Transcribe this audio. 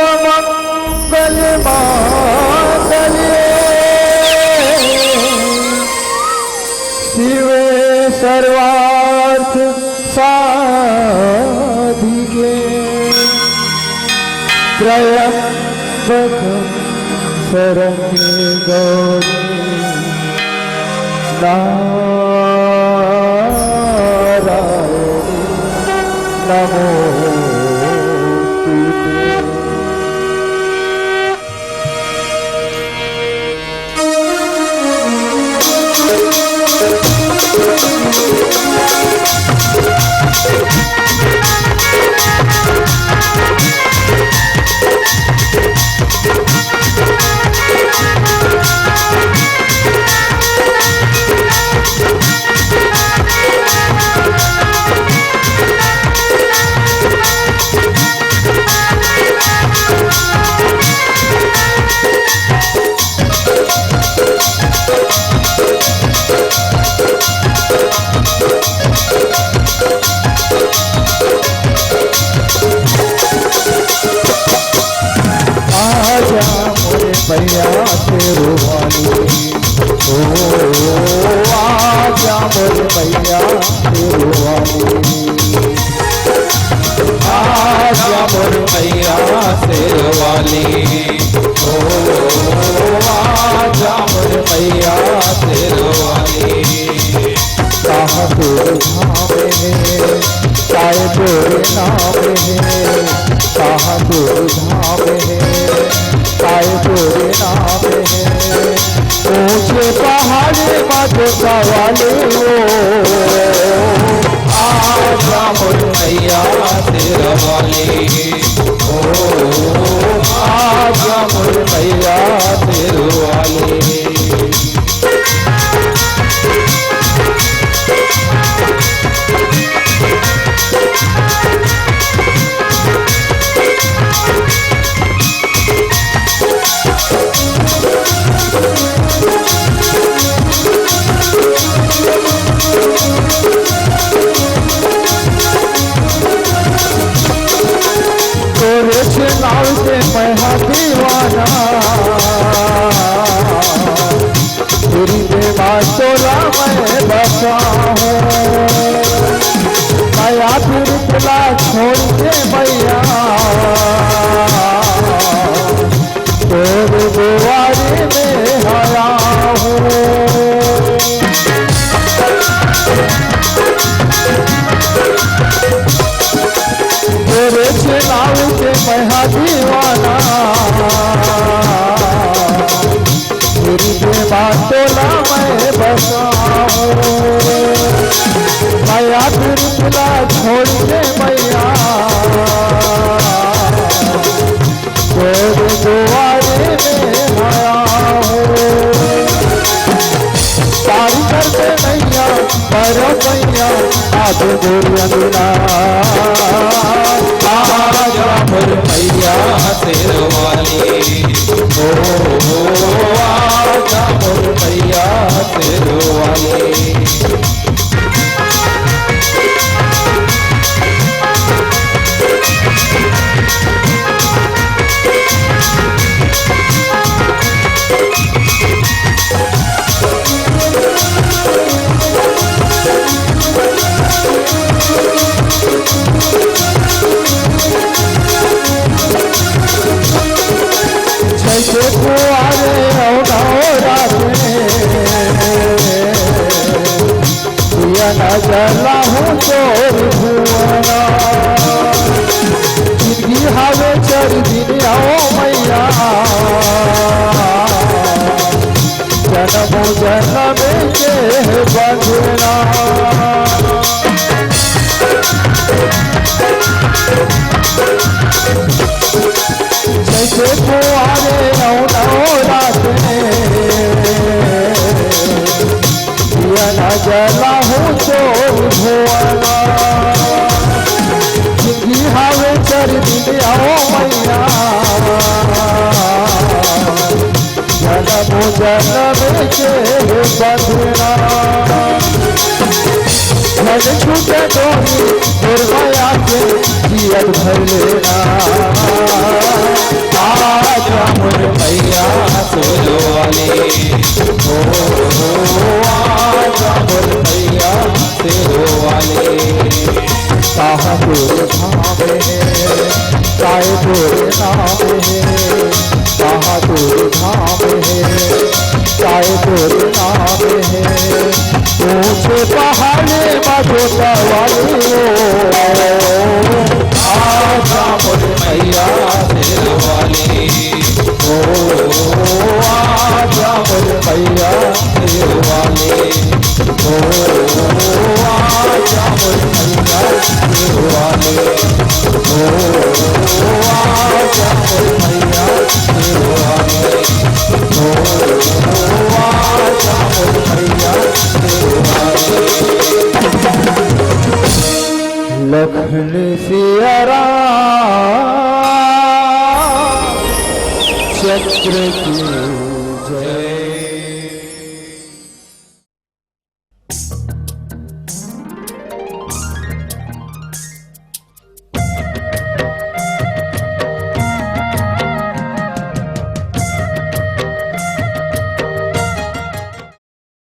सर्वमंगल मांगल्ये शिवे सर्वार्थ साधिके त्र्यंबकं शरण्ये गौरी नारायणी नमोस्तुते। भैया तेरो वाली ओ आजा मोरे भैया तेरो वाली आजा मोरे भैया तेरो वाली ओ आजा मोरे भैया तेरो वाली। कहाँ तेरे धाम है चाहे तेरे नाम है कहाँ तेरे धाम है चाहे तेरे नाम है ऊंचे पहाड़े मधुका वाले हो आजा मोरे भैया तेरा वाले ओ आजा मोरे भैया तेरे वाले। नाव से मैं दीवाना तेरी बेवा तोला मैं बसा हूँ माया फिर तुला छोड़ के भैया तेरे दुआरे में आया हूँ। तेरे से नाव से मैं दीवाना तेरी बेवा तोला मैं बसा हूँ माया फिर तुला छोड़ के मैया तेरे दुआरे में आया हूँ। तारी करते नैया करो मैया आप गोरिया आजा मोरे भैया तेरे वाली ओ आजा मोरे भैया तेरे वाली। में के बंधना मन छूटे डोरी निर्मया के जियत भर लेना आजा मोर मैया सोलो वाली हो आजा मोर मैया तेरो वाली कहाँ तोरे धाम है चाहे तोरे नाम है कहाँ तोरे धाम है चाहे तोरे नाम है ऊंचे पहाड़े मधुता वाली आजा मोर मैया तेरो वाली हो आजा मोर मैया तेरो वाली हो आजा मोर मैया तेरो वाली हो आजा मोर मैया तेरो वाली हो आजा मोर मैया तेरो वाली लखन सिया राम चक्र की जय।